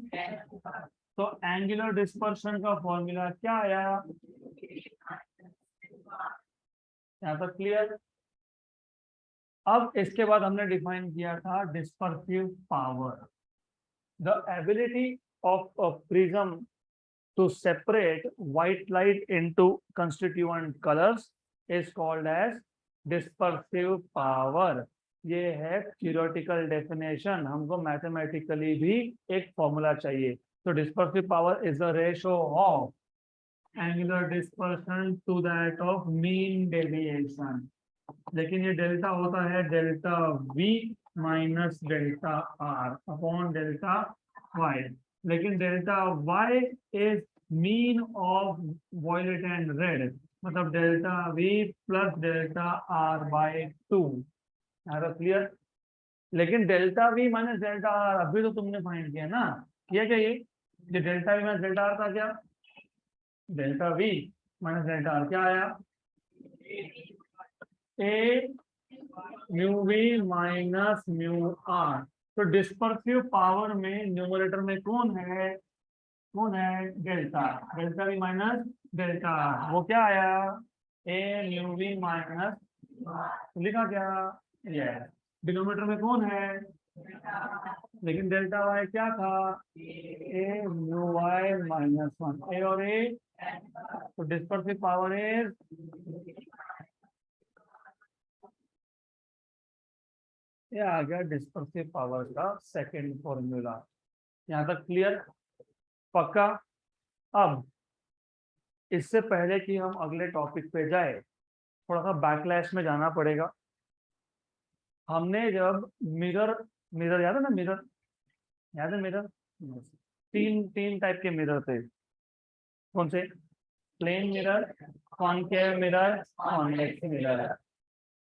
तो एंगुलर डिस्पर्शन का फॉर्मूला क्या आया? यहाँ तक क्लियर? अब इसके बाद हमने डिफाइन किया था dispersive power. The ability of a prism to separate white light into constituent colors is called as dispersive power. ये है theoretical definition, हमको mathematically भी एक फॉर्मूला चाहिए। तो dispersive power is the ratio of angular dispersion to that of mean deviation। लेकिन ये delta होता है delta v minus delta r upon delta y। लेकिन delta y is mean of violet and red, मतलब delta v plus delta r by 2। Clear? लेकिन delta v minus delta r अभी तो तुमने फाइंड किया ना, किया क्या? ये delta v minus delta r था क्या? Delta v minus delta r क्या आया? A mu we minus mu R. तो डिस्पर्सिव पावर में न्यूमरेटर में कौन है? कौन है? Delta. Delta V minus delta R, वो क्या आया? ए म्यू वी माइनस, लिखा क्या? ये डिनोमिनेटर में कौन है? लेकिन डेल्टा वाई क्या था? A mu Y minus 1। ए और ए, तो डिस्पर्सिव पावर इज, ये आ गया डिस्पर्सिव पावर का सेकंड फॉर्मूला। यहाँ तक क्लियर? पक्का? अब इससे पहले कि हम अगले टॉपिक पे जाए, थोड़ा सा बैकलैश में जाना पड़ेगा। हमने जब मिरर, मिरर याद है ना? मिरर याद है? मिरर तीन तीन टाइप के मिरर थे। कौन से? Plane mirror, concave mirror, convex mirror.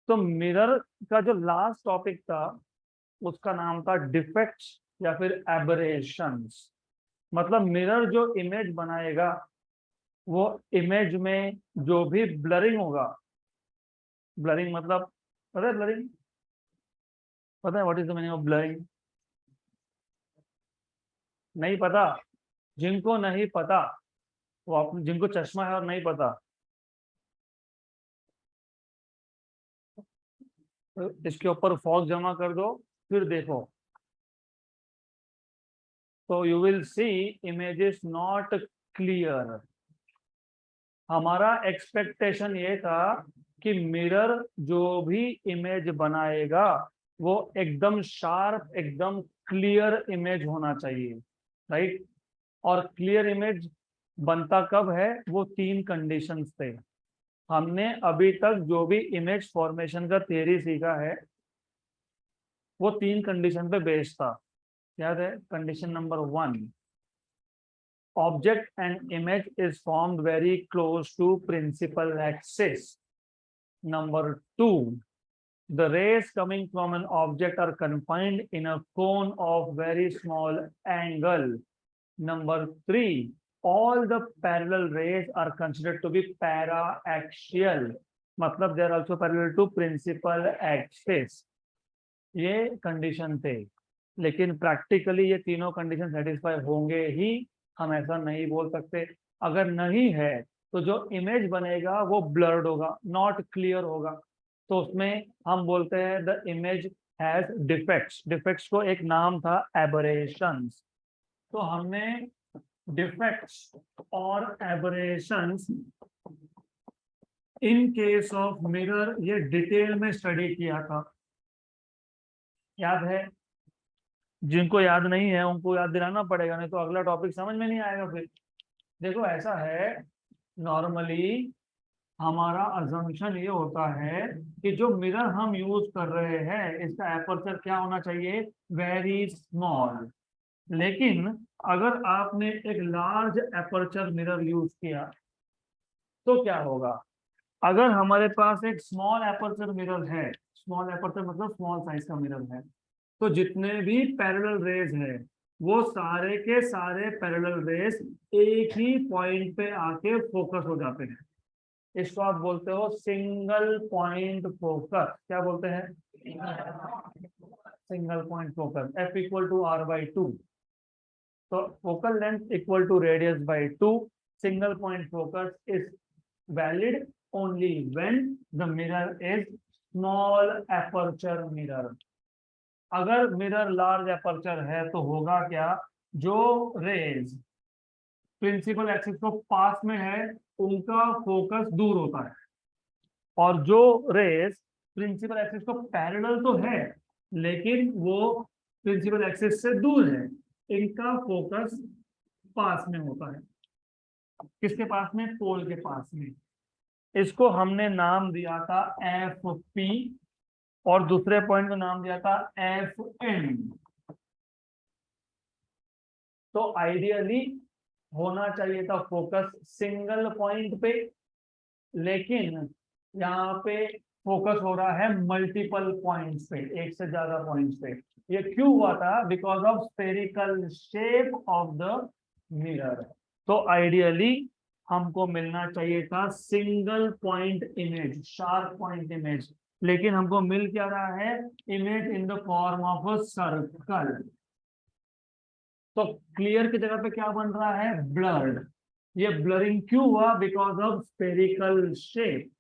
तो मिरर का जो लास्ट टॉपिक था उसका नाम था डिफेक्ट्स या फिर एबरेशंस। मतलब मिरर जो इमेज बनाएगा वो इमेज में जो भी ब्लरिंग होगा, ब्लरिंग मतलब पता है ब्लरिंग? पता है what is the meaning of blurring? नहीं पता? जिनको नहीं पता वो जिनको चश्मा है और नहीं पता, तो इसके ऊपर फॉग जमा कर दो, फिर देखो तो you will see image is not clear. हमारा एक्सपेक्टेशन ये था कि मिरर जो भी इमेज बनाएगा वो एकदम शार्प, एकदम क्लियर इमेज होना चाहिए, राइट? और क्लियर इमेज बनता कब है? वो तीन कंडीशंस थे। हमने अभी तक जो भी इमेज फॉर्मेशन का थियरी सीखा है वो तीन कंडीशन पे बेस्ड था। याद है? Condition number 1, object and image is formed very close to principal axis. Number 2, the rays coming from an object are confined in a cone of very small angle. Number 3, all the parallel rays are considered to be para-axial. मतलब they are also parallel to principal axis. ये condition थे, लेकिन practically ये तीनों condition satisfy होंगे ही, हम ऐसा नहीं बोल सकते। अगर नहीं है तो जो इमेज बनेगा वो ब्लर्ड होगा, नॉट क्लियर होगा। तो उसमें हम बोलते हैं the image has defects. Defects को एक नाम था एबरेशंस। तो हमने डिफेक्ट्स और aberrations in case of mirror ये डिटेल में स्टडी किया था, याद है? जिनको याद नहीं है उनको याद दिलाना पड़ेगा, नहीं तो अगला टॉपिक समझ में नहीं आएगा फिर। देखो ऐसा है, नॉर्मली हमारा अजम्पशन ये होता है कि जो मिरर हम यूज कर रहे हैं इसका एपर्चर क्या होना चाहिए? Very small. लेकिन अगर आपने एक लार्ज एपर्चर मिरर यूज किया तो क्या होगा? अगर हमारे पास एक स्मॉल एपर्चर मिरर है, स्मॉल एपर्चर मतलब स्मॉल साइज का मिरर है, तो जितने भी पैरेलल रेज है वो सारे के सारे पैरेलल रेज एक ही पॉइंट पे आके फोकस हो जाते हैं। इसको आप बोलते हो सिंगल पॉइंट फोकस। क्या बोलते हैं? Single point focus. F equal to R/2। तो focal length equal to radius by 2। Single point focus is valid only when the mirror is small aperture mirror. अगर मिरर लार्ज एपर्चर है तो होगा क्या? जो रेज प्रिंसिपल एक्सिस को पास में है उनका फोकस दूर होता है, और जो रेज प्रिंसिपल एक्सिस को पैरेलल तो है लेकिन वो प्रिंसिपल एक्सिस से दूर है, इनका फोकस पास में होता है। किसके पास में? पोल के पास में। इसको हमने नाम दिया था FP और दूसरे पॉइंट को नाम दिया था FN। तो आइडियली होना चाहिए था फोकस सिंगल पॉइंट पे, लेकिन यहाँ पे फोकस हो रहा है मल्टीपल पॉइंट्स पे, एक से ज्यादा पॉइंट्स पे। ये क्यों हुआ था? बिकॉज of spherical shape of the mirror. तो आइडियली हमको मिलना चाहिए था single point image, sharp point image, लेकिन हमको मिल क्या रहा है? Image in the form of a circle. तो क्लियर की जगह पे क्या बन रहा है? ब्लर्ड। ये ब्लरिंग क्यों हुआ? Because of spherical shape.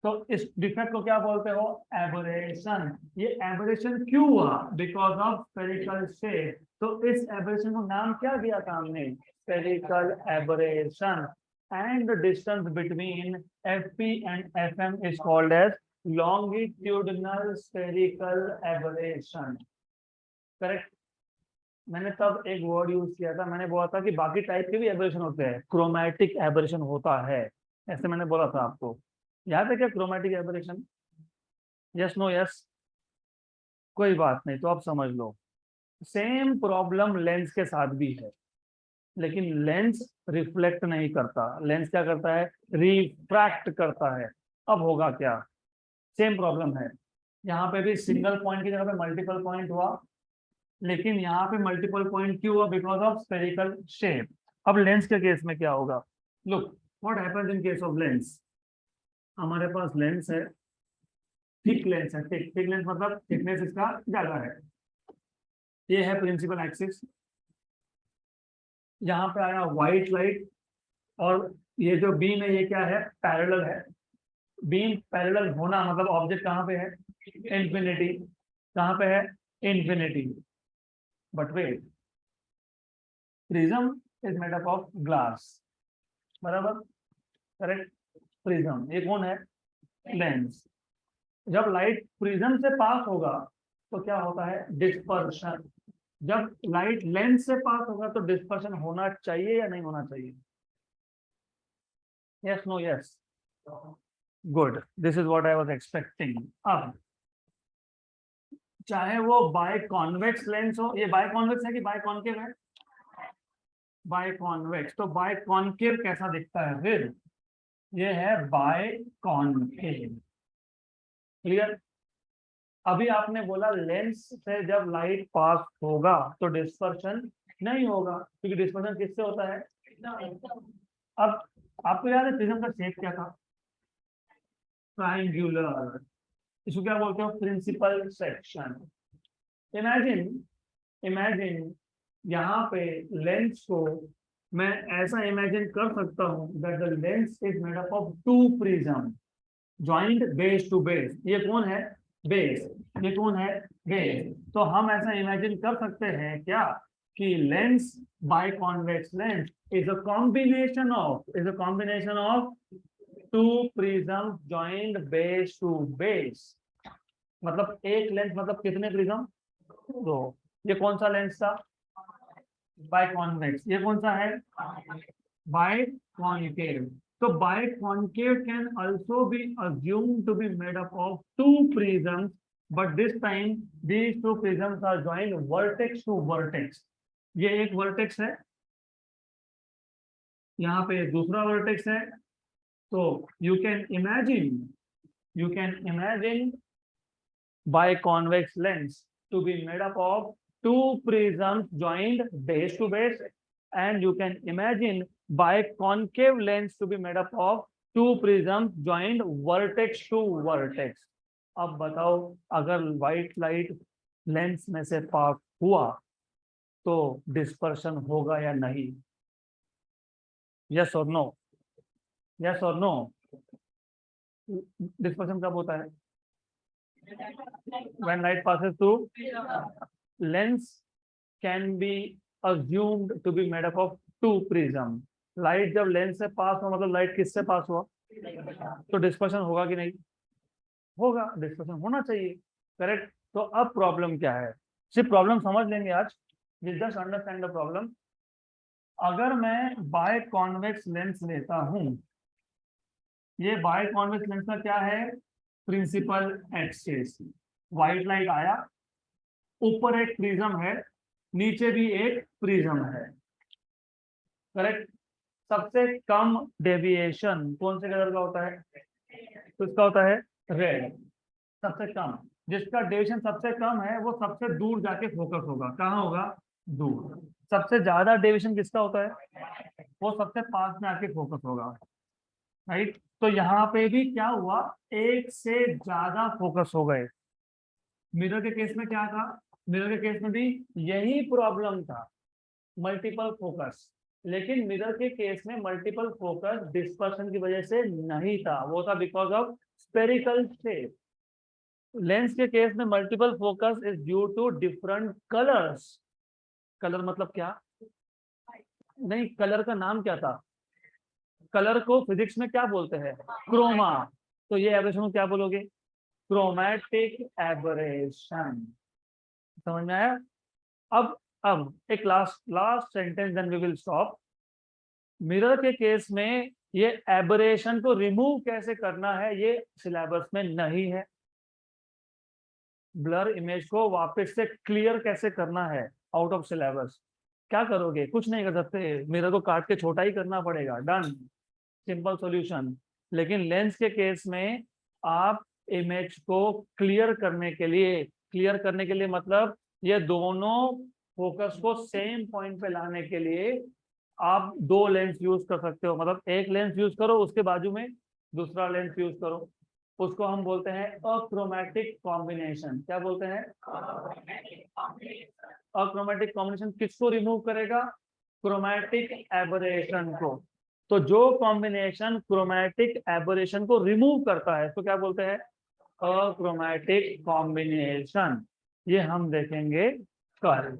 तो इस डिफेक्ट को क्या बोलते हो? एबरेशन। ये एबरेशन क्यों हुआ? Because of spherical shape. तो इस एबरेशन को नाम क्या दिया था हमने? Spherical aberration. And the distance between FP and FM is called as longitudinal spherical aberration. Correct? मैंने तब एक वर्ड यूज किया था, मैंने बोला था कि बाकी टाइप के भी एबरेशन होते हैं, क्रोमैटिक एबरेशन होता है, ऐसे मैंने बोला था आपको। याद है क्या chromatic aberration? Yes no yes? कोई बात नहीं, तो आप समझ लो। सेम प्रॉब्लम लेंस के साथ भी है। लेकिन लेंस रिफ्लेक्ट नहीं करता, लेंस क्या करता है, रिफ्रैक्ट करता है। अब होगा क्या, सेम प्रॉब्लम है, यहाँ पे भी सिंगल पॉइंट की जगह पे मल्टीपल पॉइंट हुआ, लेकिन यहाँ पे मल्टीपल पॉइंट क्यों हुआ, बिकॉज ऑफ स्फेरिकल शेप। अब लेंस के केस में क्या होगा, look what happens in case of lens. हमारे पास लेंस है, थिक लेंस है, थिक लेंस मतलब थिकनेस इसका ज्यादा है, ये है प्रिंसिपल एक्सिस। यहाँ पे आया व्हाइट लाइट, और ये जो बीम है ये क्या है, पैरेलल है। बीम पैरेलल होना मतलब ऑब्जेक्ट कहाँ पे है, इंफिनिटी। कहाँ पे है, infinity. But wait, prism is made up of glass, बराबर, करेक्ट। प्रिज्म ये कौन है, लेंस। जब लाइट प्रिज्म से पास होगा तो क्या होता है, डिस्पर्शन। जब लाइट लेंस से पास होगा तो डिस्पर्शन होना चाहिए या नहीं होना चाहिए, yes no yes, good, this is what I was expecting. अब चाहे वो बाय कॉन्वेक्स लेंस हो, ये बाय कॉन्वेक्स है कि बाय कॉन्केव है, बाय कॉन्वेक्स, तो बाय कॉन्केव कैसा दिखता है फिर, ये है बाय कॉन्केव, क्लियर। अभी आपने बोला लेंस से जब लाइट पास होगा तो डिस्पर्शन नहीं होगा, क्योंकि डिस्पर्शन किससे होता है। अब आपको याद है प्रिज्म का शेप क्या था, ट्रायंगुलर, इसको क्या बोलते हो, प्रिंसिपल सेक्शन। इमेजिन, इमेजिन यहाँ पे लेंस को मैं ऐसा इमेजिन कर सकता हूँ that the lens is made up of two prism joint base to base. ये कौन है, बेस, ये कौन है, बेस। तो हम ऐसा इमेजिन कर सकते हैं क्या कि lens biconvex lens is a combination of, is a combination of two prism joint base to base. मतलब एक लेंस मतलब कितने प्रिज्म, दो। ये कौन सा लेंस था, बाय कॉन्वेक्स, ये कौन सा है, biconcave. So biconcave can also be assumed to be made up of two prisms, but this time these two prisms are joined vertex to vertex. ये एक vertex है, यहाँ पे दूसरा vertex है, तो you can imagine biconvex lens to be made up of two prisms joined base to base, and you can imagine biconcave lens to be made up of two prisms joined vertex to vertex. अब बताओ, अगर white light lens में से पास हुआ तो dispersion होगा या नहीं, यस और नो, यस और नो। डिस्पर्शन कब होता है, when light passes through lens can be assumed to be made up of two prism। Light जब लेंस से पास हो मतलब लाइट किससे पास हुआ, तो डिस्पर्शन होगा कि नहीं, होगा, डिस्पर्शन होना चाहिए, करेक्ट। तो अब प्रॉब्लम क्या है, सिर्फ प्रॉब्लम समझ लेंगे आज, जस्ट अंडरस्टैंड द प्रॉब्लम। अगर मैं बाय कॉन्वेक्स लेंस लेता हूं, ये बाय कॉन्वेक्स लेंस का क्या है, प्रिंसिपल एक्सिस। व्हाइट लाइट आया, ऊपर एक प्रिज्म है, नीचे भी एक प्रिज्म है, करेक्ट। सबसे कम डेविएशन कौन से कलर का होता है, तो इसका होता है रेड, सबसे कम। जिसका डेविएशन सबसे कम है वो सबसे दूर जाके फोकस होगा, कहाँ होगा, दूर। सबसे ज्यादा डेविएशन किसका होता है, वो सबसे पास में आके फोकस होगा, राइट। तो यहाँ पे भी क्या हुआ, एक से ज्यादा फोकस हो गए। मिरर के केस में क्या था, मिरर के केस में भी यही प्रॉब्लम था, मल्टीपल फोकस। लेकिन मिरर के केस में मल्टीपल फोकस डिस्पर्शन की वजह से नहीं था, वो था बिकॉज ऑफ स्पेरिकल शेप। लेंस के केस में multiple focus is due to different colours. Colour मतलब क्या, नहीं कलर का नाम क्या था, कलर को फिजिक्स में क्या बोलते हैं, क्रोमा। तो ये एब्रेशन को क्या बोलोगे, क्रोमैटिक एबरेशन। समझ में आया। अब एक last sentence, then we will stop. Mirror के केस में ये एबरेशन को रिमूव कैसे करना है ये सिलेबस में नहीं है। ब्लर इमेज को वापस से क्लियर कैसे करना है आउट ऑफ सिलेबस, क्या करोगे? कुछ नहीं कर सकते, मिरर को काट के छोटा ही करना पड़ेगा, डन, सिंपल सॉल्यूशन। लेकिन लेंस के केस में आप इमेज को क्लियर करने के लिए मतलब ये दोनों फोकस को सेम पॉइंट पे लाने के लिए आप दो लेंस यूज कर सकते हो। मतलब एक लेंस यूज करो, उसके बाजू में दूसरा लेंस यूज करो, उसको हम बोलते हैं अक्रोमेटिक कॉम्बिनेशन। क्या बोलते हैं? अक्रोमेटिक कॉम्बिनेशन किसको रिमूव करेगा? क्रोमैटिक एबरेशन को। तो जो कॉम्बिनेशन क्रोमैटिक एबरेशन को रिमूव करता है तो क्या बोलते हैं? Achromatic combination. ये हम देखेंगे कल।